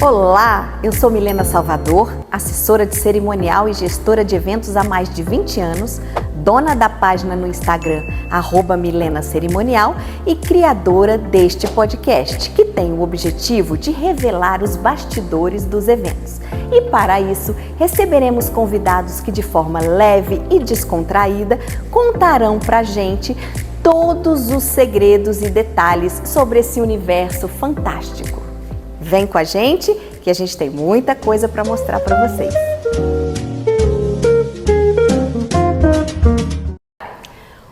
Olá, eu sou Milena Salvador, assessora de cerimonial e gestora de eventos há mais de 20 anos, dona da página no Instagram @MilenaCerimonial e criadora deste podcast, que tem o objetivo de revelar os bastidores dos eventos. E para isso, receberemos convidados que de forma leve e descontraída contarão pra gente todos os segredos e detalhes sobre esse universo fantástico. Vem com a gente que a gente tem muita coisa para mostrar para vocês.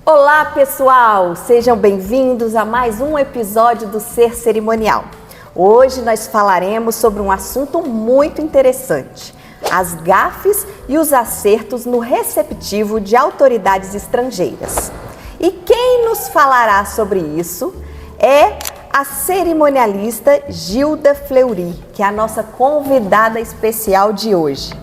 Olá pessoal, sejam bem-vindos a mais um episódio do Ser Cerimonial. Hoje nós falaremos sobre um assunto muito interessante: as gafes e os acertos no receptivo de autoridades estrangeiras. E quem nos falará sobre isso é a cerimonialista Gilda Fleury, que é a nossa convidada especial de hoje.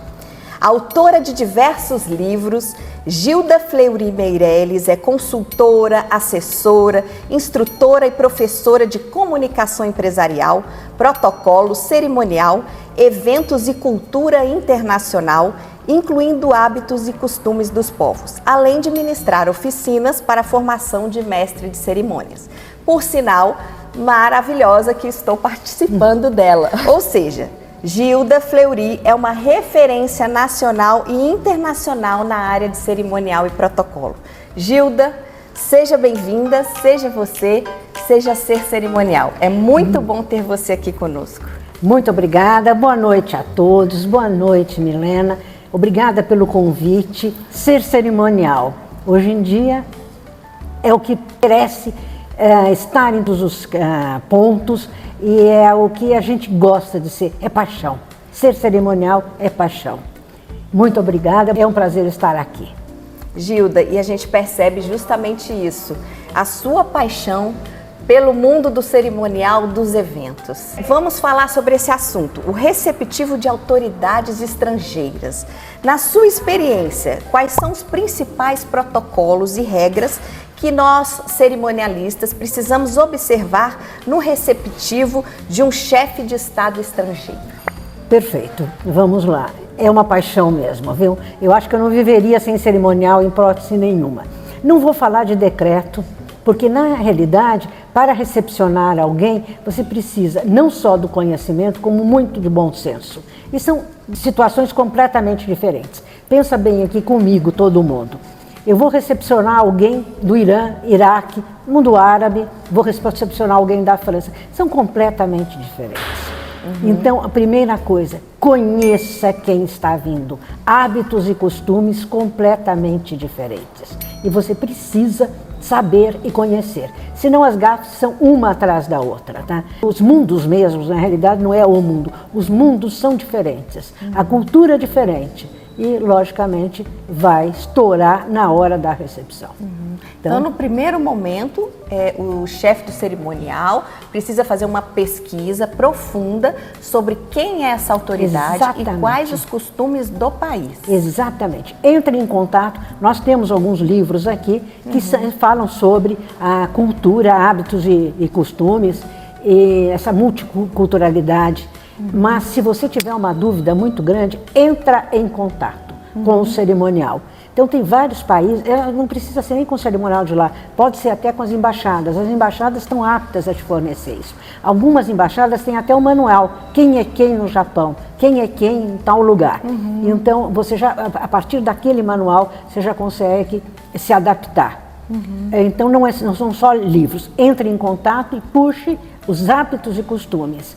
Autora de diversos livros, Gilda Fleury Meirelles é consultora, assessora, instrutora e professora de comunicação empresarial, protocolo cerimonial, eventos e cultura internacional, incluindo hábitos e costumes dos povos, além de ministrar oficinas para a formação de mestre de cerimônias. Por sinal, maravilhosa que estou participando dela. Ou seja, Gilda Fleury é uma referência nacional e internacional na área de cerimonial e protocolo. Gilda, seja bem-vinda, seja você, seja Ser Cerimonial. É muito bom ter você aqui conosco. Muito obrigada, boa noite a todos, boa noite Milena, obrigada pelo convite. Ser Cerimonial, hoje em dia é o que merece estar em todos os pontos e é o que a gente gosta de ser, é paixão. Ser cerimonial é paixão. Muito obrigada, é um prazer estar aqui. Gilda, e a gente percebe justamente isso, a sua paixão pelo mundo do cerimonial dos eventos. Vamos falar sobre esse assunto, o receptivo de autoridades estrangeiras. Na sua experiência, quais são os principais protocolos e regras que nós, cerimonialistas, precisamos observar no receptivo de um chefe de Estado estrangeiro? Perfeito, vamos lá. É uma paixão mesmo, viu? Eu acho que eu não viveria sem cerimonial em hipótese nenhuma. Não vou falar de decreto, porque na realidade, para recepcionar alguém, você precisa não só do conhecimento, como muito de bom senso. E são situações completamente diferentes. Pensa bem aqui comigo, todo mundo. Eu vou recepcionar alguém do Irã, Iraque, mundo árabe, vou recepcionar alguém da França. São completamente diferentes. Então, a primeira coisa, conheça quem está vindo. Hábitos e costumes completamente diferentes. E você precisa saber e conhecer. Senão as gafes são uma atrás da outra, tá? Os mundos mesmos, na realidade, não é o mundo. Os mundos são diferentes. A cultura é diferente. E, logicamente, vai estourar na hora da recepção. Então, no primeiro momento, o chefe do cerimonial precisa fazer uma pesquisa profunda sobre quem é essa autoridade. Exatamente. E quais os costumes do país. Exatamente. Entre em contato, nós temos alguns livros aqui que falam sobre a cultura, hábitos e costumes, e essa multiculturalidade. Mas se você tiver uma dúvida muito grande, entra em contato com o cerimonial. Então tem vários países, não precisa ser nem com o cerimonial de lá, pode ser até com as embaixadas. As embaixadas estão aptas a te fornecer isso. Algumas embaixadas têm até o manual, quem é quem no Japão, quem é quem em tal lugar. Então você já, a partir daquele manual, você já consegue se adaptar. Então não são só livros, entre em contato e puxe os hábitos e costumes.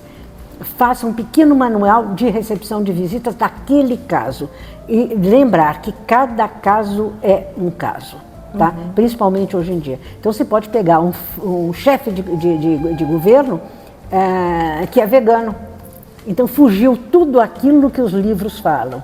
Faça um pequeno manual de recepção de visitas daquele caso. E lembrar que cada caso é um caso, tá? Principalmente hoje em dia. Então você pode pegar um chefe de governo que é vegano. Então fugiu tudo aquilo que os livros falam.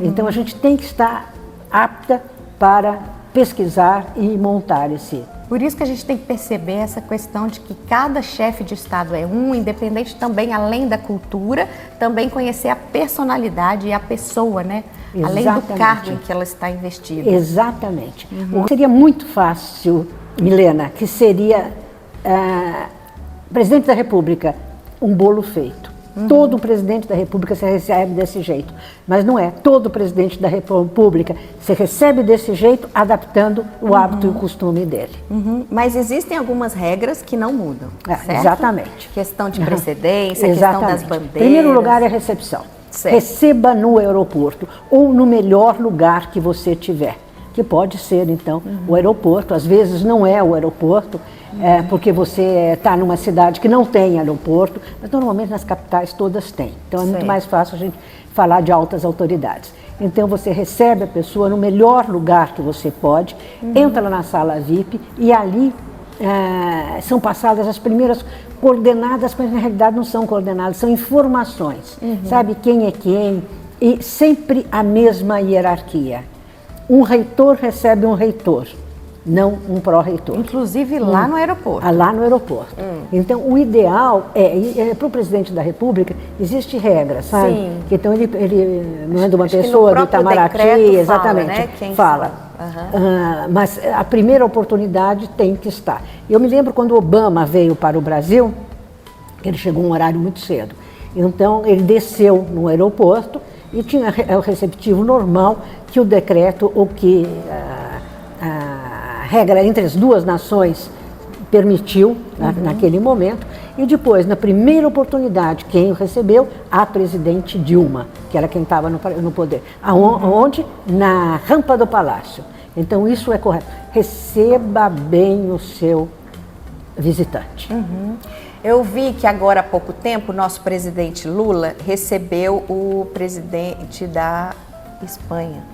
Então a gente tem que estar apta para pesquisar e montar esse. Por isso que a gente tem que perceber essa questão de que cada chefe de Estado é independente também, além da cultura, também conhecer a personalidade e a pessoa, né? Exatamente. Além do cargo em que ela está investida. Exatamente. Seria muito fácil, Milena, que seria presidente da República, um bolo feito. Todo presidente da República se recebe desse jeito. Mas não é. Todo presidente da República se recebe desse jeito, adaptando o hábito e o costume dele. Mas existem algumas regras que não mudam, certo? Exatamente. Questão de precedência, questão das bandeiras. Em primeiro lugar é a recepção. Certo. Receba no aeroporto ou no melhor lugar que você tiver. Que pode ser, então, o aeroporto. Às vezes não é o aeroporto, porque você está numa cidade que não tem aeroporto, mas normalmente nas capitais todas têm. Então é muito mais fácil a gente falar de altas autoridades. Então você recebe a pessoa no melhor lugar que você pode, entra na sala VIP e ali são passadas as primeiras coordenadas, mas na realidade não são coordenadas, são informações. Sabe quem é quem? E sempre a mesma hierarquia. Um reitor recebe um reitor, não um pró-reitor. Inclusive lá no aeroporto. Lá no aeroporto. Então, o ideal para o presidente da República, existe regra, sabe? Sim. Então, ele manda uma pessoa do Itamaraty, exatamente, fala, né? Quem fala. Mas a primeira oportunidade tem que estar. Eu me lembro quando Obama veio para o Brasil, ele chegou um horário muito cedo. Então, ele desceu no aeroporto e tinha o receptivo normal que o decreto ou que a regra entre as duas nações permitiu naquele momento. E depois, na primeira oportunidade, quem o recebeu? A presidente Dilma, que era quem estava no poder. Aonde? Na rampa do Palácio. Então, isso é correto. Receba bem o seu visitante. Eu vi que agora há pouco tempo o nosso presidente Lula recebeu o presidente da Espanha.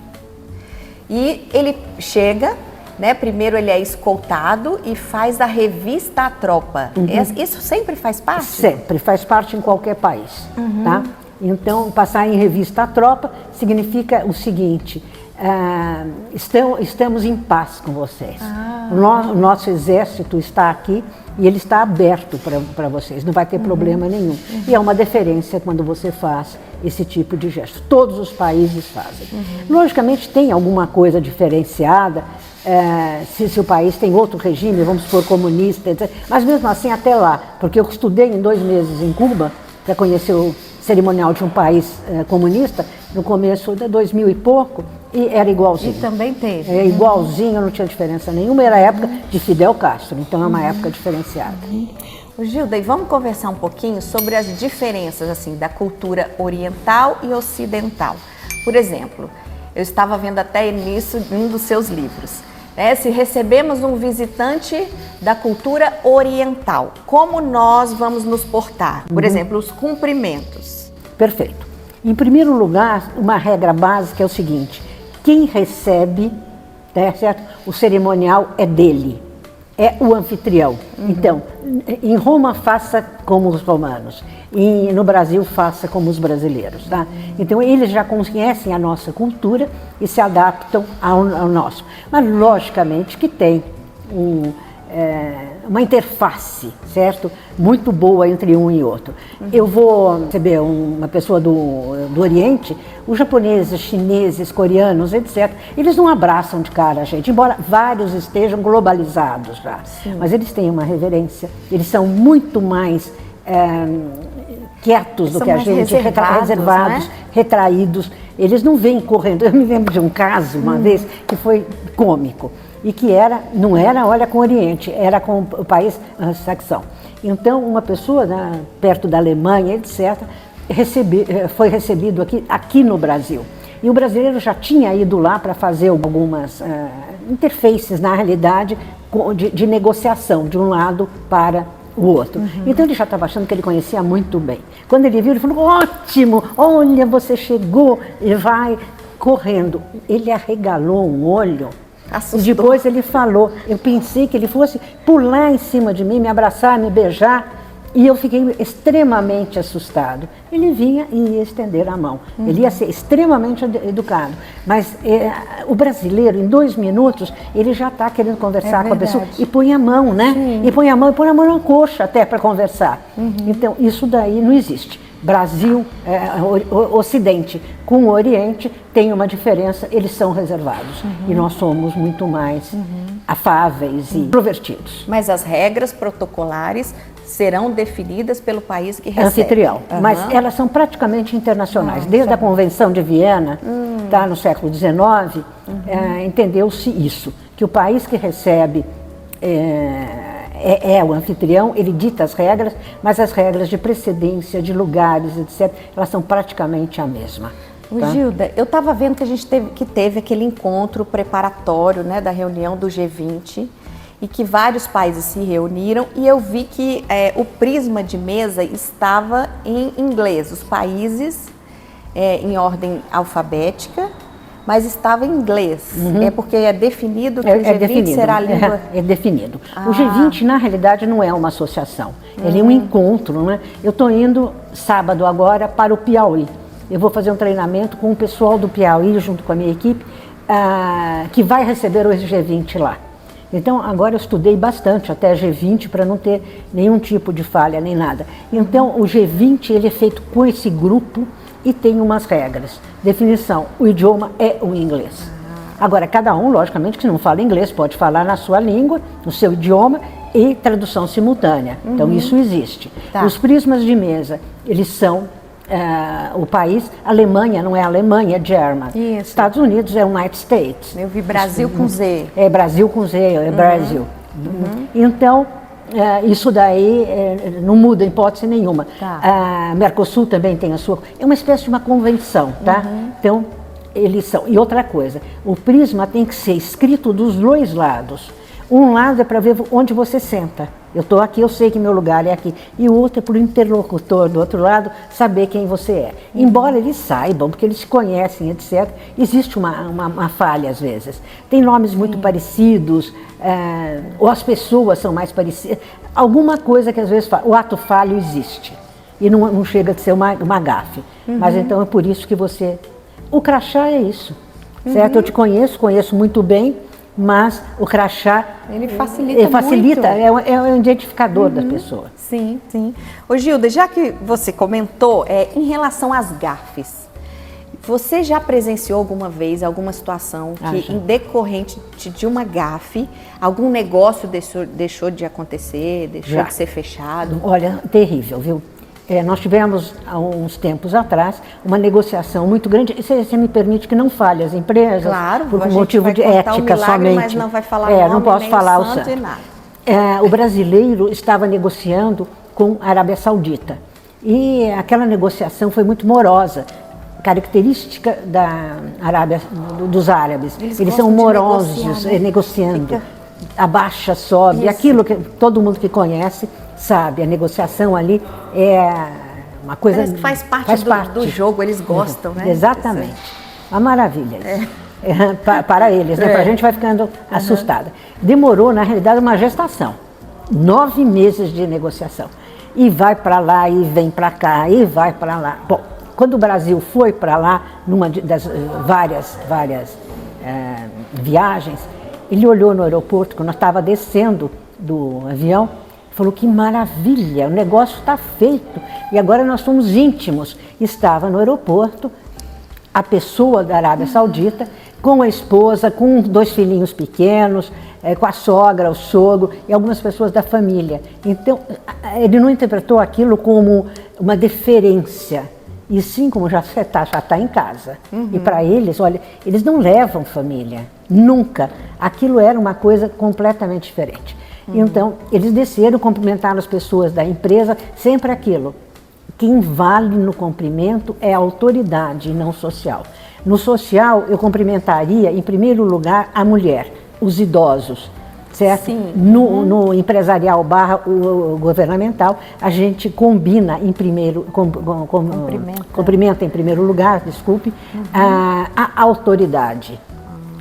E ele chega, né? Primeiro ele é escoltado e faz a revista à tropa. Isso sempre faz parte? Sempre, faz parte em qualquer país. Tá? Então, passar em revista à tropa significa o seguinte: estamos em paz com vocês. O nosso exército está aqui e ele está aberto para vocês, não vai ter problema nenhum. E é uma deferência quando você faz esse tipo de gesto. Todos os países fazem. Logicamente tem alguma coisa diferenciada, se o país tem outro regime, vamos supor comunista, etc. Mas mesmo assim até lá, porque eu estudei em 2 meses em Cuba para conhecer o cerimonial de um país comunista, no começo de 2000 e pouco, e era igualzinho. E também teve. Igualzinho, não tinha diferença nenhuma, era a época de Fidel Castro, então é uma época diferenciada. Gilda, e vamos conversar um pouquinho sobre as diferenças assim, da cultura oriental e ocidental. Por exemplo, eu estava vendo até nisso em um dos seus livros. Se recebemos um visitante da cultura oriental, como nós vamos nos portar? Por exemplo, os cumprimentos. Perfeito. Em primeiro lugar, uma regra básica é o seguinte: quem recebe, certo? O cerimonial é dele, é o anfitrião. Então, em Roma, faça como os romanos. E no Brasil, faça como os brasileiros. Tá? Então, eles já conhecem a nossa cultura e se adaptam ao nosso. Mas, logicamente, que tem uma interface, certo? Muito boa entre um e outro. Eu vou receber uma pessoa do Oriente, os japoneses, chineses, coreanos, etc. Eles não abraçam de cara a gente, embora vários estejam globalizados já. Mas eles têm uma reverência, eles são muito mais quietos do que a gente, reservados, né? Retraídos. Eles não vêm correndo. Eu me lembro de um caso, uma vez, que foi cômico. E que não era, olha, com o Oriente, era com o país saxão. Então, uma pessoa perto da Alemanha, etc., foi recebido aqui no Brasil. E o brasileiro já tinha ido lá para fazer algumas interfaces, na realidade, de negociação, de um lado para o outro. Então, ele já estava achando que ele conhecia muito bem. Quando ele viu, ele falou: ótimo, olha, você chegou, e vai correndo. Ele arregalou um olho. Assustou. E depois ele falou, eu pensei que ele fosse pular em cima de mim, me abraçar, me beijar, e eu fiquei extremamente assustado. Ele vinha e ia estender a mão, ele ia ser extremamente educado, mas o brasileiro, em 2 minutos, ele já está querendo conversar com a pessoa e põe a mão, né? Sim. E põe a mão na coxa até para conversar. Então, isso daí não existe. Brasil, Ocidente com o Oriente tem uma diferença, eles são reservados e nós somos muito mais afáveis e extrovertidos. Mas as regras protocolares serão definidas pelo país que recebe. Anfitrião, mas elas são praticamente internacionais. Desde a Convenção de Viena, tá, no século XIX, entendeu-se isso, que o país que recebe é o anfitrião, ele dita as regras, mas as regras de precedência, de lugares, etc., elas são praticamente a mesma. Tá? Gilda, eu estava vendo que a gente teve aquele encontro preparatório, né, da reunião do G20, e que vários países se reuniram, e eu vi que o prisma de mesa estava em inglês, os países em ordem alfabética, mas estava em inglês. É porque é definido que o G20 definido, será a língua... É definido. O G20, na realidade, não é uma associação, ele é um encontro. Né? Eu estou indo sábado agora para o Piauí. Eu vou fazer um treinamento com o pessoal do Piauí, junto com a minha equipe, que vai receber o G20 lá. Então, agora eu estudei bastante até G20 para não ter nenhum tipo de falha, nem nada. Então, o G20 ele é feito com esse grupo e tem umas regras. Definição, o idioma é o inglês. Agora, cada um, logicamente, que não fala inglês, pode falar na sua língua, no seu idioma e tradução simultânea. Então, isso existe. Tá. Os prismas de mesa, eles são o país, Alemanha não é Alemanha, é German. Isso. Estados Unidos é United States. Eu vi Brasil com Z. É Brasil com Z, é Brasil. Então, isso daí não muda em hipótese nenhuma. Tá. Mercosul também tem a sua... É uma espécie de uma convenção, tá? Então, eles são... E outra coisa, o prisma tem que ser escrito dos dois lados. Um lado é para ver onde você senta. Eu estou aqui, eu sei que meu lugar é aqui. E o outro é para o interlocutor do outro lado saber quem você é. Embora eles saibam, porque eles se conhecem, etc., existe uma falha às vezes. Tem nomes muito parecidos, ou as pessoas são mais parecidas. Alguma coisa que às vezes o ato falho existe. E não chega a ser uma gafe. Mas então é por isso que você... O crachá é isso, certo? Eu te conheço muito bem, mas o crachá ele facilita muito. É um identificador da pessoa. Sim, sim. Ô Gilda, já que você comentou em relação às gafes, você já presenciou alguma vez alguma situação que, em decorrente de uma gafe, algum negócio deixou de acontecer, deixou de ser fechado? Olha, terrível, viu? Nós tivemos, há uns tempos atrás, uma negociação muito grande. Você me permite que não fale as empresas, claro, por motivo de ética somente. Mas não vai falar o nome, não posso nem falar o santo e nada. O brasileiro estava negociando com a Arábia Saudita. E aquela negociação foi muito morosa. Característica da Arábia, dos árabes. Eles são morosos, negociando. Abaixa, sobe. Isso. Aquilo que todo mundo que conhece sabe, a negociação ali é uma coisa... Parece que faz parte do jogo, eles gostam, né? Exatamente. Uma maravilha isso. Para eles, né? Para a gente vai ficando assustada. Demorou, na realidade, uma gestação. 9 meses de negociação. E vai para lá, e vem para cá, e vai para lá. Bom, quando o Brasil foi para lá, numa das várias viagens, ele olhou no aeroporto, quando nós estava descendo do avião, falou que maravilha, o negócio está feito e agora nós somos íntimos. Estava no aeroporto a pessoa da Arábia Saudita com a esposa, com 2 filhinhos pequenos, com a sogra, o sogro e algumas pessoas da família. Então, ele não interpretou aquilo como uma deferência, e sim como já está em casa. E para eles, olha, eles não levam família, nunca. Aquilo era uma coisa completamente diferente. Então, eles desceram, cumprimentaram as pessoas da empresa, sempre aquilo. Quem vale no cumprimento é a autoridade, não social. No social, eu cumprimentaria, em primeiro lugar, a mulher, os idosos, certo? Sim. No empresarial / o governamental, a gente combina em primeiro, cumprimenta em primeiro lugar, desculpe, a autoridade.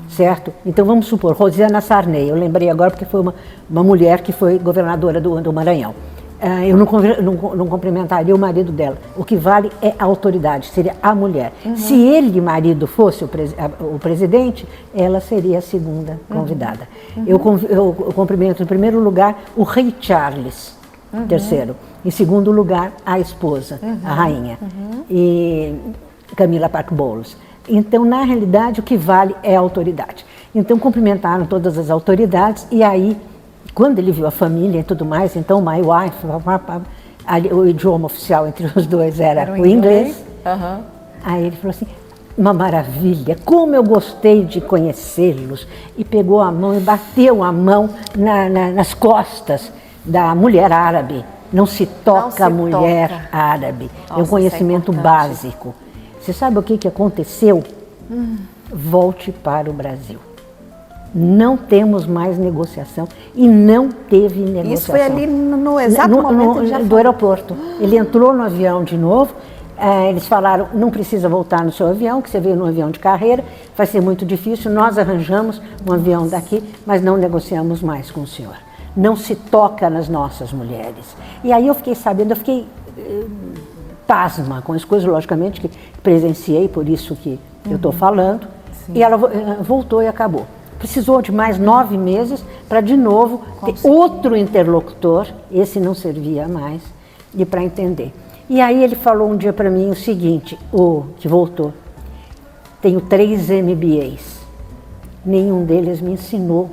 Certo? Então vamos supor, Rosiana Sarney, eu lembrei agora porque foi uma mulher que foi governadora do Maranhão. Eu não cumprimentaria o marido dela. O que vale é a autoridade, seria a mulher. Se ele, marido, fosse o presidente, ela seria a segunda convidada. Eu cumprimento em primeiro lugar o rei Charles III. Em segundo lugar, a esposa, a rainha. E Camila Parker Bowles. Então, na realidade, o que vale é a autoridade. Então, cumprimentaram todas as autoridades e aí Quando ele viu a família e tudo mais, então my wife, o idioma oficial entre os dois era o inglês. Uhum. Aí ele falou assim, uma maravilha, como eu gostei de conhecê-los. E pegou a mão e bateu a mão nas costas da mulher árabe. Não se toca mulher árabe. Nossa, é um conhecimento básico. Você sabe o que aconteceu? Volte para o Brasil. Não temos mais negociação e não teve negociação. Isso foi ali no exato momento do aeroporto. Ele entrou no avião de novo. Eles falaram, não precisa voltar no seu avião, que você veio no avião de carreira, vai ser muito difícil, nós arranjamos um avião daqui, mas não negociamos mais com o senhor. Não se toca nas nossas mulheres. E aí eu fiquei sabendo, eu fiquei pasma com as coisas, logicamente, que presenciei, por isso que eu estou falando. Sim. E ela voltou e acabou. Precisou de mais 9 meses para, de novo, ter outro interlocutor, esse não servia mais, e para entender. E aí ele falou um dia para mim o seguinte, que voltou, tenho 3 MBAs, nenhum deles me ensinou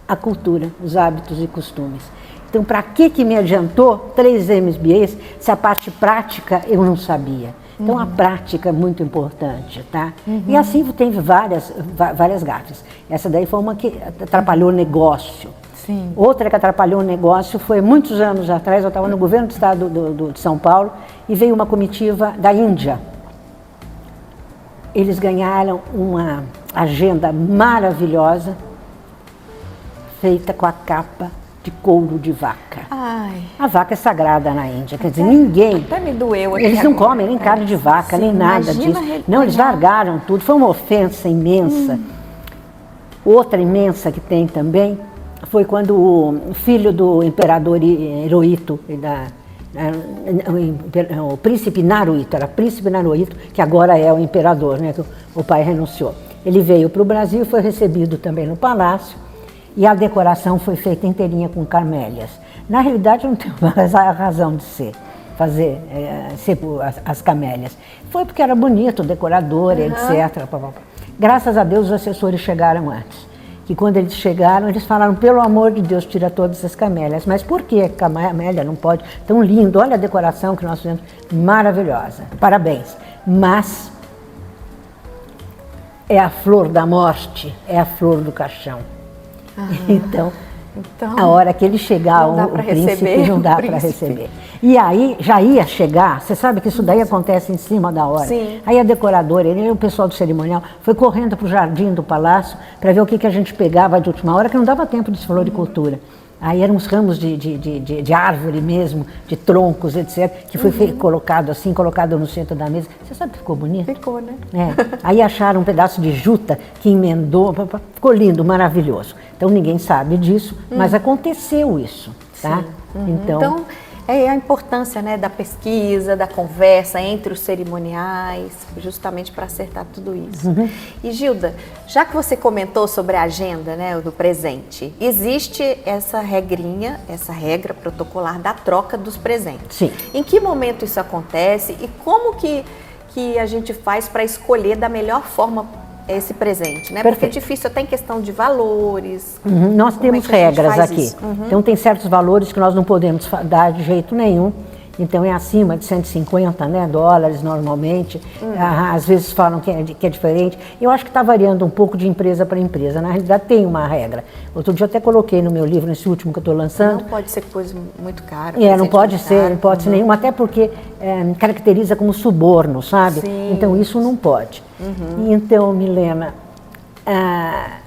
a cultura, os hábitos e costumes. Então, para que me adiantou 3 MBAs se a parte prática eu não sabia? Então, a prática é muito importante, tá? E assim tem várias gafes. Essa daí foi uma que atrapalhou o negócio. Sim. Outra que atrapalhou o negócio foi, muitos anos atrás, eu estava no governo do estado de São Paulo e veio uma comitiva da Índia. Eles ganharam uma agenda maravilhosa, feita com a capa de couro de vaca. Ai. A vaca é sagrada na Índia, quer dizer, ninguém... Até me doeu aqui. Eles não comem nem carne de vaca, sim, nem nada disso. Não, eles largaram tudo, foi uma ofensa imensa. Outra imensa que tem também foi quando o filho do imperador Hirohito, o príncipe Naruhito, era príncipe Naruhito, que agora é o imperador, né, que o pai renunciou. Ele veio para o Brasil e foi recebido também no palácio, e a decoração foi feita inteirinha com camélias. Na realidade, não tem mais a razão de fazer as camélias. Foi porque era bonito, decorador, etc. Graças a Deus, os assessores chegaram antes. Que quando eles chegaram, eles falaram, pelo amor de Deus, tira todas as camélias. Mas por que camélia não pode? Tão lindo, olha a decoração que nós fizemos, maravilhosa, parabéns. Mas é a flor da morte, é a flor do caixão. Então, a hora que ele chegar, o príncipe não dá para receber. E aí, já ia chegar, você sabe que isso daí acontece em cima da hora. Sim. Aí a decoradora, o pessoal do cerimonial, foi correndo para o jardim do palácio para ver o que a gente pegava de última hora, que não dava tempo de floricultura. Aí eram uns ramos de árvore mesmo, de troncos, etc., que foi colocado assim, colocado no centro da mesa. Você sabe que ficou bonito? Ficou, né? Aí acharam um pedaço de juta que emendou, ficou lindo, maravilhoso. Então ninguém sabe disso, mas aconteceu isso, tá? Então, é a importância, né, da pesquisa, da conversa entre os cerimoniais, justamente para acertar tudo isso. E Gilda, já que você comentou sobre a agenda, né, do presente, existe essa regrinha, essa regra protocolar da troca dos presentes. Sim. Em que momento isso acontece e como que a gente faz para escolher da melhor forma esse presente, né? Porque é difícil até em questão de valores. Nós temos regras aqui. Então tem certos valores que nós não podemos dar de jeito nenhum. Então é acima de 150, né, dólares normalmente. Às vezes falam que é diferente. Eu acho que está variando um pouco de empresa para empresa. Na realidade tem uma regra. Outro dia eu até coloquei no meu livro, nesse último que eu estou lançando. Não pode ser coisa muito cara. Não pode ser, não pode ser nenhuma, até porque caracteriza como suborno, sabe? Sim. Então isso não pode. Então, Milena,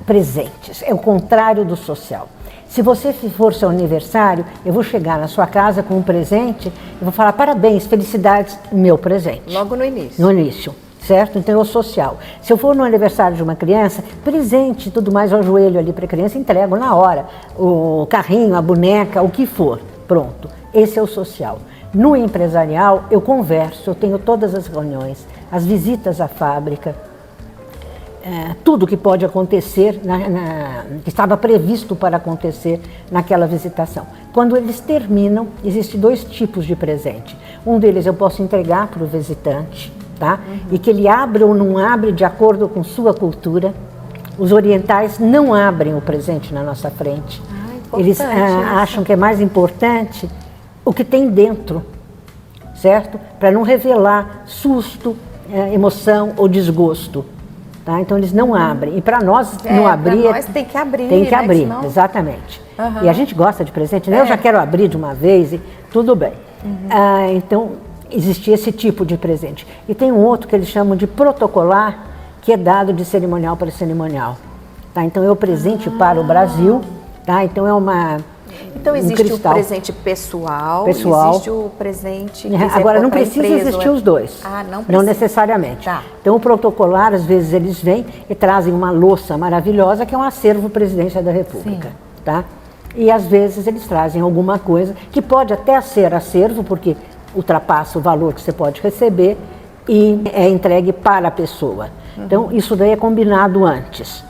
presentes, é o contrário do social. Se você for seu aniversário, eu vou chegar na sua casa com um presente, eu vou falar parabéns, felicidades, meu presente. Logo no início. No início, certo? Então é o social. Se eu for no aniversário de uma criança, presente e tudo mais, ao joelho ali para a criança, entrego na hora. O carrinho, a boneca, o que for, pronto. Esse é o social. No empresarial, eu converso, eu tenho todas as reuniões, as visitas à fábrica, tudo que pode acontecer, que estava previsto para acontecer naquela visitação. Quando eles terminam, existem 2 tipos de presente. Um deles eu posso entregar para o visitante, tá? E que ele abre ou não abre de acordo com sua cultura. Os orientais não abrem o presente na nossa frente. Eles acham que é mais importante o que tem dentro, certo? Para não revelar susto, emoção ou desgosto. Tá? Então eles não abrem. E para nós não abrir. Para nós tem que abrir. Tem que abrir, senão... exatamente. E a gente gosta de presente, né? Eu já quero abrir de uma vez e tudo bem. Então existia esse tipo de presente. E tem um outro que eles chamam de protocolar, que é dado de cerimonial para cerimonial. Tá? Então é o presente para o Brasil. Tá? Então é uma. Então existe o presente pessoal, existe o presente. Agora não precisa existir os dois. Não precisa. Não necessariamente. Tá. Então o protocolar, às vezes eles vêm e trazem uma louça maravilhosa que é um acervo Presidência da República. Sim. Tá? E às vezes eles trazem alguma coisa que pode até ser acervo, porque ultrapassa o valor que você pode receber e é entregue para a pessoa. Então isso daí é combinado antes.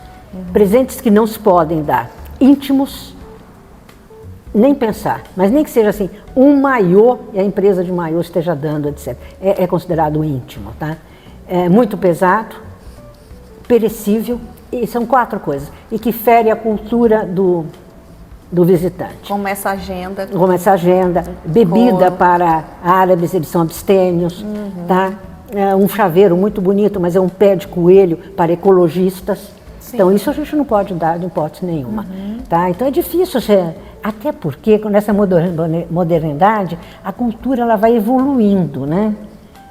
Presentes que não se podem dar, íntimos, nem pensar, mas nem que seja assim, um maiô e a empresa de maiô esteja dando, etc. É considerado íntimo, tá? É muito pesado, perecível, e são 4 coisas, e que fere a cultura do visitante. Como essa agenda. Como essa agenda, bebida para árabes, eles são abstêmios, tá? Um chaveiro muito bonito, mas é um pé de coelho para ecologistas. Sim. Então isso a gente não pode dar de hipótese nenhuma. Tá? Então é difícil, até porque nessa modernidade a cultura ela vai evoluindo, né?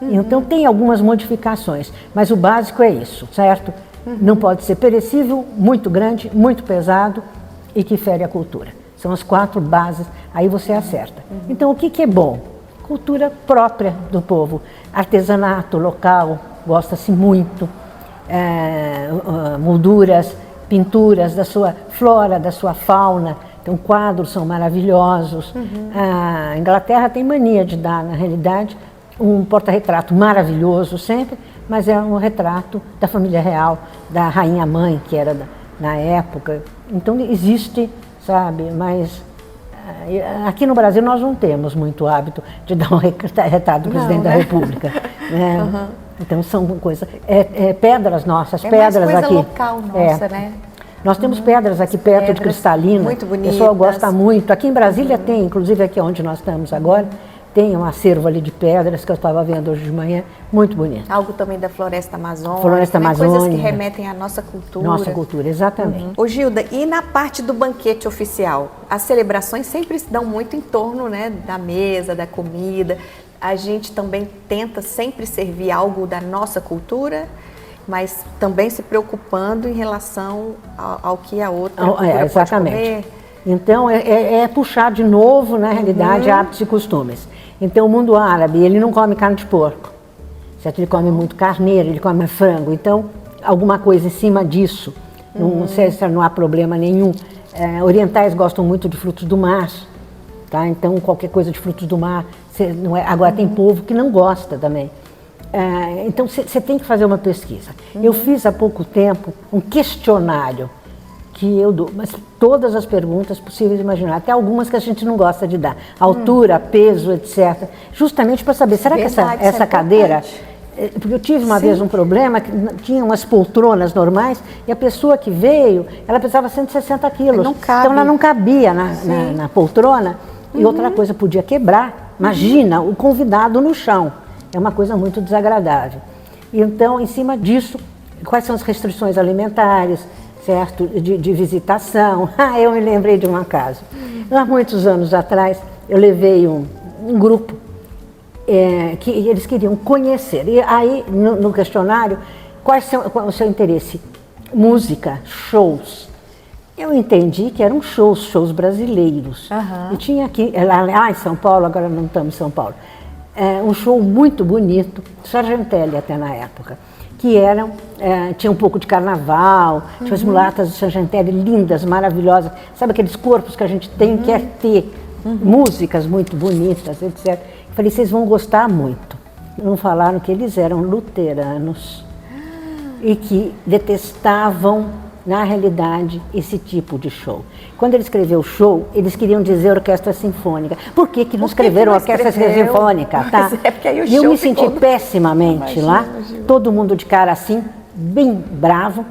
Então tem algumas modificações, mas o básico é isso, certo? Não pode ser perecível, muito grande, muito pesado e que fere a cultura. São as 4 bases, aí você acerta. Então o que é bom? Cultura própria do povo, artesanato local, gosta-se muito, molduras, pinturas da sua flora, da sua fauna. Então quadros são maravilhosos. A Inglaterra tem mania de dar, na realidade, um porta-retrato maravilhoso sempre, mas é um retrato da família real, da rainha mãe, que era na época. Então existe, sabe, mas aqui no Brasil nós não temos muito hábito de dar um retrato do presidente da República. Né? Então são coisas, pedras nossas, pedras mais coisa aqui. Local nossa, né? Nós temos pedras aqui perto de Cristalina. Muito bonitas. O pessoal gosta muito. Aqui em Brasília tem, inclusive aqui onde nós estamos agora, tem um acervo ali de pedras que eu estava vendo hoje de manhã, muito bonito. Algo também da floresta amazônica. Floresta amazônica. Coisas que remetem à nossa cultura. Nossa cultura, exatamente. Ô Gilda, e na parte do banquete oficial? As celebrações sempre se dão muito em torno, né, da mesa, da comida. A gente também tenta sempre servir algo da nossa cultura, mas também se preocupando em relação ao que a outra cultura exatamente. Pode comer. Então, é puxar de novo, na realidade, hábitos e costumes. Então, o mundo árabe, ele não come carne de porco, certo? Ele come muito carneiro, ele come frango. Então, alguma coisa em cima disso, não há problema nenhum. Orientais gostam muito de frutos do mar, tá? Então, qualquer coisa de frutos do mar, agora tem povo que não gosta também. Então, você tem que fazer uma pesquisa. Eu fiz há pouco tempo um questionário que eu dou, mas todas as perguntas possíveis de imaginar, até algumas que a gente não gosta de dar. Altura, peso, etc. Justamente para saber, será que essa cadeira... Porque eu tive uma vez um problema, que tinha umas poltronas normais, e a pessoa que veio, ela pesava 160 quilos. Então ela não cabia na poltrona, e outra coisa, podia quebrar. Imagina o convidado no chão. É uma coisa muito desagradável. Então, em cima disso, quais são as restrições alimentares, certo? De visitação. Eu me lembrei de uma casa. Há muitos anos atrás, eu levei um grupo que eles queriam conhecer. E aí, no questionário, qual o seu interesse? Música, shows. Eu entendi que eram shows brasileiros. E tinha aqui, lá em São Paulo, agora não estamos em São Paulo, um show muito bonito, Sargentelli até na época, que tinha um pouco de carnaval, tinha as mulatas de Sargentelli lindas, maravilhosas, sabe aqueles corpos que a gente quer ter, músicas muito bonitas, etc. Eu falei, vocês vão gostar muito. Não falaram que eles eram luteranos e que detestavam, na realidade, esse tipo de show. Quando ele escreveu show, eles queriam dizer orquestra sinfônica. Por que não escreveram orquestra sinfônica? Tá? E eu me senti pessimamente lá, todo mundo de cara assim, bem bravo.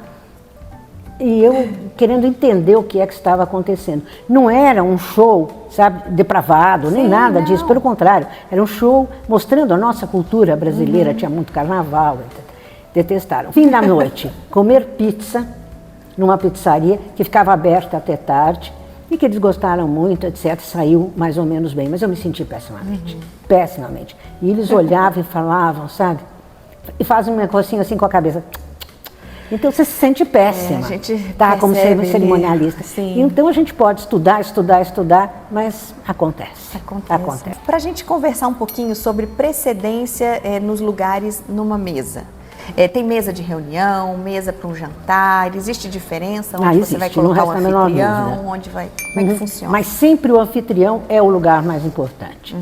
E eu querendo entender o que é que estava acontecendo. Não era um show, sabe, depravado, nem nada disso, pelo contrário. Era um show mostrando a nossa cultura brasileira, tinha muito carnaval, detestaram. Fim da noite, comer pizza numa pizzaria que ficava aberta até tarde e que eles gostaram muito, etc. Saiu mais ou menos bem, mas eu me senti pessimamente, pessimamente. E eles olhavam e falavam, sabe, e fazem um negocinho assim com a cabeça. Então você se sente péssima, a gente tá? Como cerimonialista. Sim. Então a gente pode estudar, mas acontece. Para a gente conversar um pouquinho sobre precedência nos lugares numa mesa. Tem mesa de reunião, mesa para um jantar, existe diferença onde você vai colocar o anfitrião, onde vai, como é que funciona? Mas sempre o anfitrião é o lugar mais importante.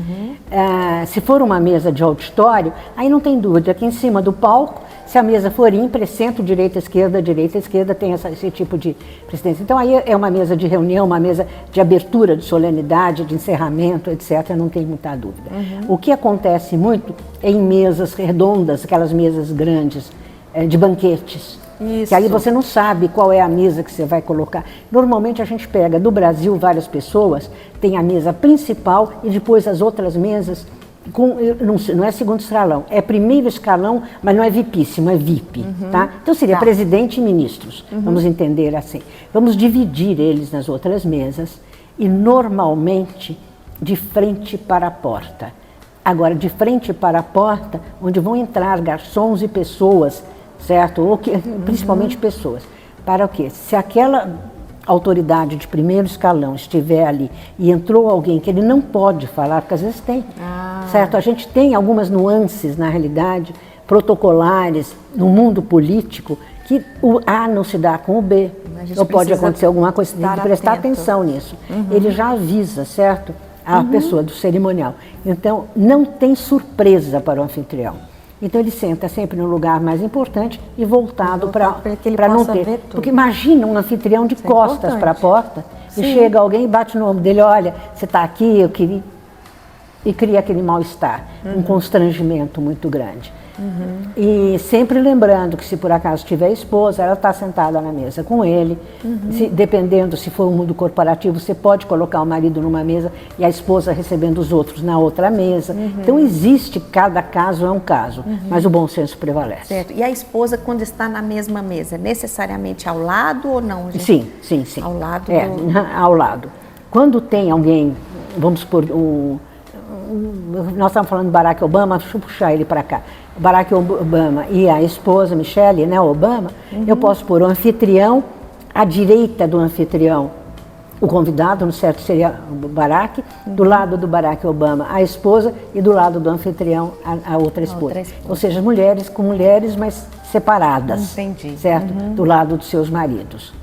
Se for uma mesa de auditório, aí não tem dúvida, aqui em cima do palco, se a mesa for ímpar, centro, direita, esquerda, tem esse tipo de precedência. Então aí é uma mesa de reunião, uma mesa de abertura, de solenidade, de encerramento, etc., não tem muita dúvida. O que acontece muito é em mesas redondas, aquelas mesas grandes, de banquetes. Isso. Que aí você não sabe qual é a mesa que você vai colocar. Normalmente a gente pega do Brasil várias pessoas, tem a mesa principal e depois as outras mesas. Não é segundo escalão, é primeiro escalão, mas não é VIPíssimo, é VIP, tá? Então seria presidente e ministros, vamos entender assim. Vamos dividir eles nas outras mesas e normalmente de frente para a porta. Agora, de frente para a porta, onde vão entrar garçons e pessoas, certo? Ou principalmente pessoas. Para o quê? Se aquela autoridade de primeiro escalão estiver ali e entrou alguém que ele não pode falar, porque às vezes tem, certo? A gente tem algumas nuances, na realidade, protocolares no mundo político, que o A não se dá com o B, ou pode acontecer alguma coisa, você tem que prestar atenção nisso. Ele já avisa, certo? A pessoa do cerimonial. Então, não tem surpresa para o anfitrião. Então ele senta sempre no lugar mais importante e voltado para não ter. Porque imagina um anfitrião de costas para a porta e chega alguém e bate no ombro dele, olha, você está aqui, eu queria... E cria aquele mal-estar, um constrangimento muito grande. E sempre lembrando que se por acaso tiver esposa, ela está sentada na mesa com ele. Dependendo se for um mundo corporativo, você pode colocar o marido numa mesa e a esposa recebendo os outros na outra mesa. Então existe, cada caso é um caso, mas o bom senso prevalece. Certo. E a esposa, quando está na mesma mesa, necessariamente ao lado ou não? Gente? Sim. Ao lado ao lado. Quando tem alguém, vamos supor, nós estamos falando de Barack Obama, deixa eu puxar ele para cá. Barack Obama e a esposa Michelle, né, Obama, eu posso pôr o anfitrião, à direita do anfitrião, o convidado, no certo seria o Barack, do lado do Barack Obama a esposa e do lado do anfitrião a outra esposa. Ou seja, mulheres com mulheres, mas separadas, certo? Do lado dos seus maridos.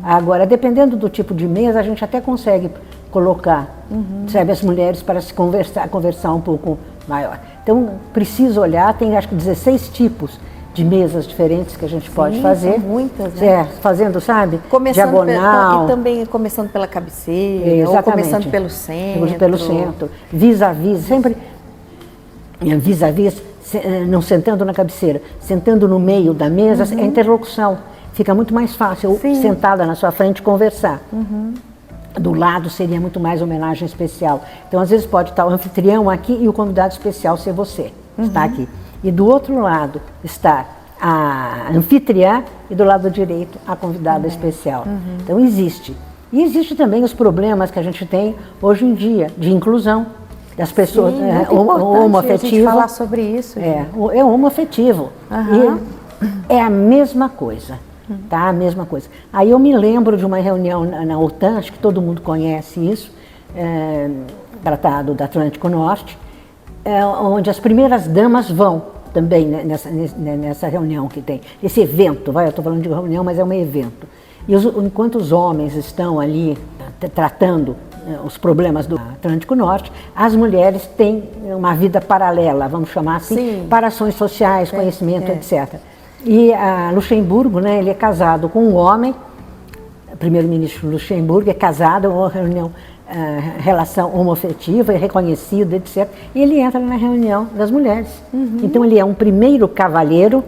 Agora, dependendo do tipo de mesa, a gente até consegue colocar, sabe, as mulheres para se conversar um pouco maior. Então, preciso olhar, tem acho que 16 tipos de mesas diferentes que a gente pode fazer. São muitas, né? Fazendo, sabe, começando diagonal. E também começando pela cabeceira, ou começando pelo centro. Pelo centro, vis-a-vis, sempre vis-a-vis, não sentando na cabeceira, sentando no meio da mesa, é interlocução. Fica muito mais fácil, sentada na sua frente, conversar. Do lado seria muito mais homenagem especial. Então, às vezes pode estar o anfitrião aqui e o convidado especial ser você, está aqui. E do outro lado está a anfitriã e do lado direito a convidada especial. Então, existe. E existe também os problemas que a gente tem hoje em dia de inclusão das pessoas homoafetivas. A gente falar sobre isso. É homoafetivo. E é a mesma coisa. Tá, a mesma coisa. Aí eu me lembro de uma reunião na OTAN, acho que todo mundo conhece isso, Tratado do Atlântico Norte, onde as primeiras damas vão também, né, nessa reunião que tem, esse evento, eu estou falando de reunião, mas é um evento. E enquanto os homens estão ali tratando os problemas do Atlântico Norte, as mulheres têm uma vida paralela, vamos chamar assim, para ações sociais, conhecimento, etc. E a Luxemburgo, né, ele é casado com um homem, o primeiro-ministro Luxemburgo é casado, uma relação homoafetiva, é reconhecido, etc. E ele entra na reunião das mulheres. Então ele é um primeiro cavalheiro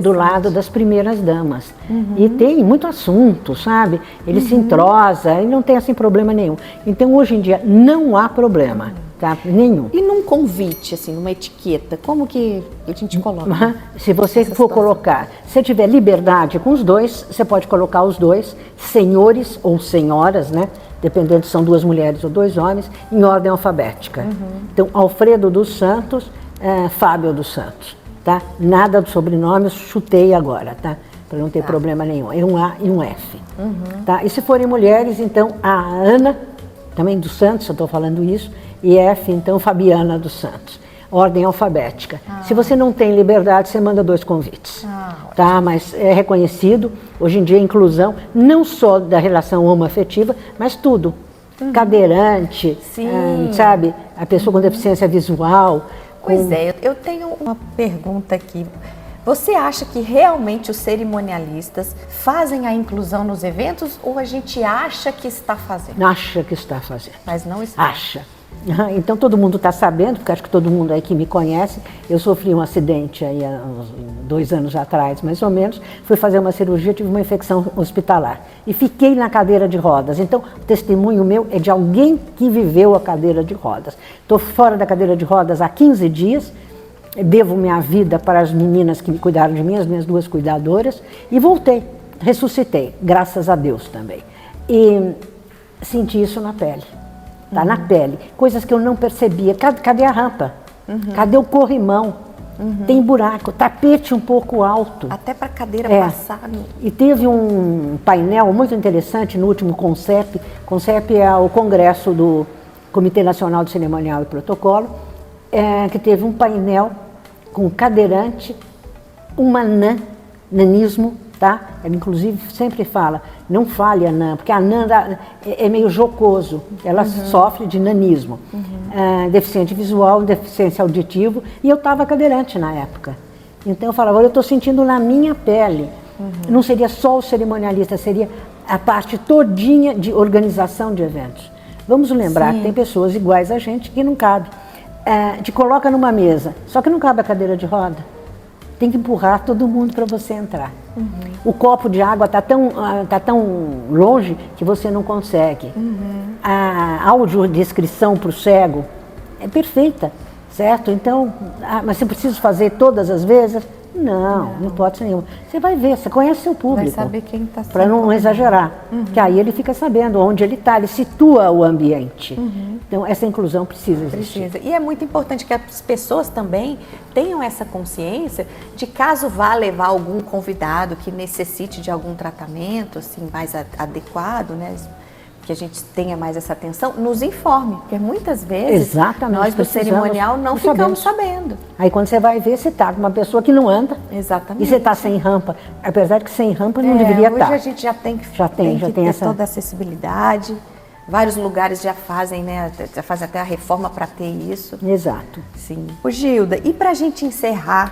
do lado das primeiras damas. E tem muito assunto, sabe? Ele se entrosa e não tem assim problema nenhum. Então hoje em dia não há problema, tá? Nenhum. E num convite, assim, numa etiqueta, como que a gente coloca? Se você for colocar, se tiver liberdade com os dois, você pode colocar os dois, senhores ou senhoras, né? Dependendo se são 2 mulheres ou 2 homens, em ordem alfabética. Então, Alfredo dos Santos, Fábio dos Santos, tá? Nada do sobrenome, eu chutei agora, tá? Para não ter problema nenhum. É um A e um F. Tá? E se forem mulheres, então, a Ana, também dos Santos, eu estou falando isso, e F, então, Fabiana dos Santos. Ordem alfabética. Se você não tem liberdade, você manda 2 convites. Tá? Mas é reconhecido, hoje em dia, a inclusão, não só da relação homoafetiva, mas tudo. Cadeirante, sabe? A pessoa com deficiência visual. Pois é, eu tenho uma pergunta aqui. Você acha que realmente os cerimonialistas fazem a inclusão nos eventos ou a gente acha que está fazendo? Acha que está fazendo. Mas não está. Acha. Então todo mundo está sabendo, porque acho que todo mundo aí que me conhece, eu sofri um acidente aí há uns 2 anos atrás, mais ou menos, fui fazer uma cirurgia, tive uma infecção hospitalar e fiquei na cadeira de rodas. Então o testemunho meu é de alguém que viveu a cadeira de rodas. Estou fora da cadeira de rodas há 15 dias, devo minha vida para as meninas que me cuidaram de mim, as minhas 2 cuidadoras, e voltei, ressuscitei, graças a Deus também. E senti isso na pele. Tá na pele, coisas que eu não percebia. Cadê a rampa? Cadê o corrimão? Tem buraco, tapete um pouco alto. Até para a cadeira passar. E teve um painel muito interessante no último CONCEP. CONCEP é o Congresso do Comitê Nacional de Cerimonial e Protocolo, que teve um painel com cadeirante, uma nanismo, tá? Ela inclusive sempre fala, não fale anã, porque a anã é meio jocoso, ela sofre de nanismo, deficiente visual, deficiência auditiva, e eu estava cadeirante na época. Então eu falava, eu estou sentindo na minha pele. Não seria só o cerimonialista, seria a parte todinha de organização de eventos. Vamos lembrar que tem pessoas iguais a gente que não cabe. Te coloca numa mesa, só que não cabe a cadeira de roda. Tem que empurrar todo mundo para você entrar. O copo de água está tão longe que você não consegue. A audiodescrição para o cego é perfeita, certo? Então, mas você precisa fazer todas as vezes? Não pode nenhuma. Você vai ver, você conhece seu público. Vai saber quem está para não exagerar. Que aí ele fica sabendo onde ele está, ele situa o ambiente. Então, essa inclusão precisa existir. E é muito importante que as pessoas também tenham essa consciência de caso vá levar algum convidado que necessite de algum tratamento assim, mais adequado, né? Que a gente tenha mais essa atenção, nos informe, porque muitas vezes nós do cerimonial não ficamos sabendo. Aí quando você vai ver, você está com uma pessoa que não anda. Exatamente. E você está sem rampa, apesar de que sem rampa não deveria estar. Hoje a gente já tem que ter toda a acessibilidade. Vários lugares já fazem, né? Já fazem até a reforma para ter isso. Exato. Sim. Ô Gilda, e para a gente encerrar,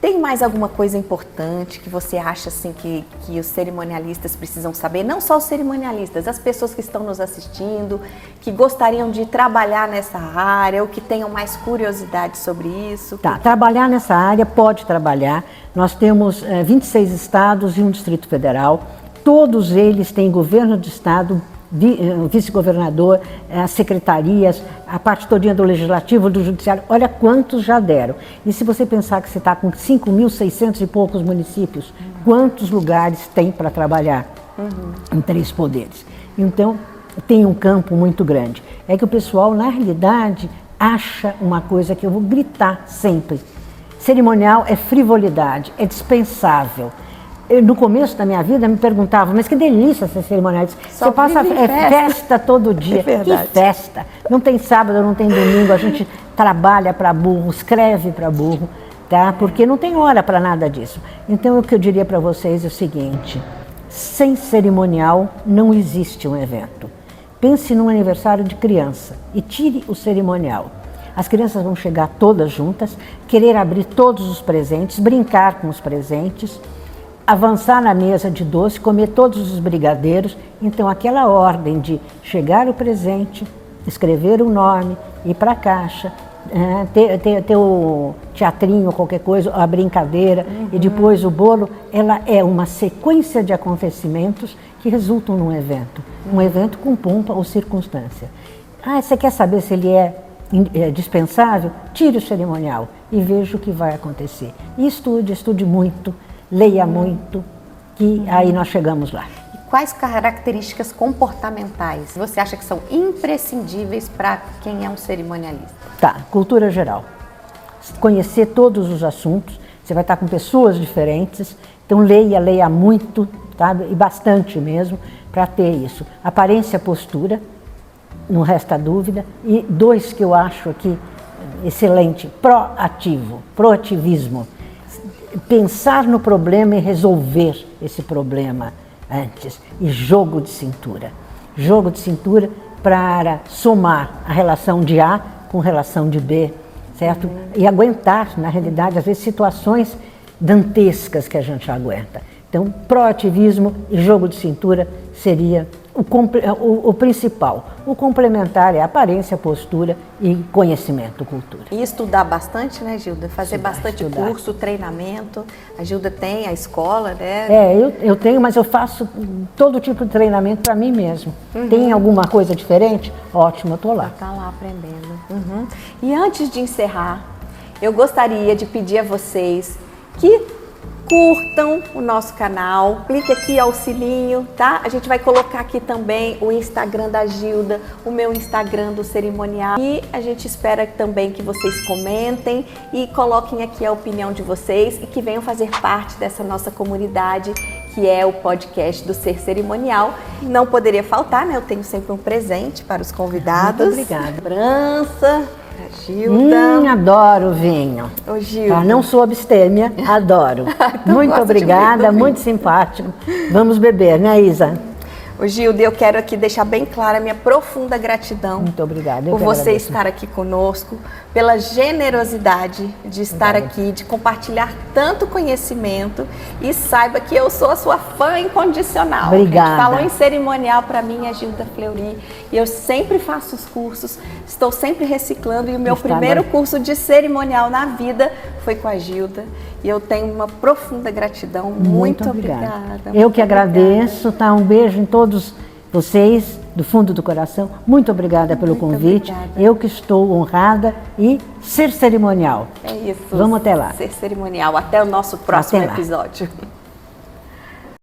tem mais alguma coisa importante que você acha assim que os cerimonialistas precisam saber? Não só os cerimonialistas, as pessoas que estão nos assistindo, que gostariam de trabalhar nessa área ou que tenham mais curiosidade sobre isso. Tá, trabalhar nessa área pode trabalhar. Nós temos 26 estados e um Distrito Federal. Todos eles têm governo de estado, vice-governador, as secretarias, a parte todinha do legislativo, do judiciário, olha quantos já deram. E se você pensar que você está com 5.600 e poucos municípios, quantos lugares tem para trabalhar em 3 poderes? Então, tem um campo muito grande. É que o pessoal, na realidade, acha uma coisa que eu vou gritar sempre. Cerimonial é frivolidade, é dispensável. No começo da minha vida me perguntavam, mas que delícia ser cerimonial. Você passa festa todo dia. Que festa? Não tem sábado, não tem domingo, a gente trabalha para burro, escreve para burro, tá? Porque não tem hora para nada disso. Então o que eu diria para vocês é o seguinte, sem cerimonial não existe um evento. Pense num aniversário de criança e tire o cerimonial. As crianças vão chegar todas juntas, querer abrir todos os presentes, brincar com os presentes, avançar na mesa de doce, comer todos os brigadeiros. Então aquela ordem de chegar o presente, escrever o nome, ir para a caixa, ter o teatrinho, qualquer coisa, a brincadeira, e depois o bolo, ela é uma sequência de acontecimentos que resultam num evento. Um evento com pompa ou circunstância. Você quer saber se ele é dispensável? Tire o cerimonial e veja o que vai acontecer. E estude muito, leia muito, que aí nós chegamos lá. Quais características comportamentais você acha que são imprescindíveis para quem é um cerimonialista? Cultura geral. Conhecer todos os assuntos, você vai estar com pessoas diferentes, então leia muito, tá? E bastante mesmo, para ter isso. Aparência, postura, não resta dúvida. E 2 que eu acho aqui excelente, proativismo. Pensar no problema e resolver esse problema antes. E jogo de cintura. Jogo de cintura para somar a relação de A com relação de B, certo? E aguentar, na realidade, às vezes, situações dantescas que a gente aguenta. Então, proativismo e jogo de cintura seria o principal. O complementar é aparência, postura e conhecimento, cultura. E estudar bastante, né, Gilda? Fazer bastante curso, treinamento. A Gilda tem a escola, né? Eu tenho, mas eu faço todo tipo de treinamento para mim mesmo. Tem alguma coisa diferente? Ótimo, eu estou lá. Está lá aprendendo. E antes de encerrar, eu gostaria de pedir a vocês que curtam o nosso canal, clique aqui ao sininho, tá? A gente vai colocar aqui também o Instagram da Gilda, o meu Instagram do cerimonial, e a gente espera também que vocês comentem e coloquem aqui a opinião de vocês e que venham fazer parte dessa nossa comunidade, que é o podcast do Ser Cerimonial. Não poderia faltar, né? Eu tenho sempre um presente para os convidados. Muito obrigada. Lembrança. Gilda. Adoro vinho. Ô, Gilda. Não sou abstêmia, adoro. Então muito obrigada, muito simpático. Vamos beber, né, Isa? Ô, Gilda, eu quero aqui deixar bem clara a minha profunda gratidão. Muito obrigada. Por você estar aqui conosco, pela generosidade de estar aqui, de compartilhar tanto conhecimento, e saiba que eu sou a sua fã incondicional. Obrigada. A gente falou em cerimonial, para mim é Gilda Fleury, e eu sempre faço os cursos, estou sempre reciclando, e o meu primeiro curso de cerimonial na vida foi com a Gilda, e eu tenho uma profunda gratidão. Muito obrigada. Eu que agradeço, tá? Um beijo em todos vocês, do fundo do coração. Muito obrigada pelo convite. Obrigada. Eu que estou honrada, e Ser Cerimonial. É isso. Vamos até lá. Ser Cerimonial. Até o nosso próximo episódio.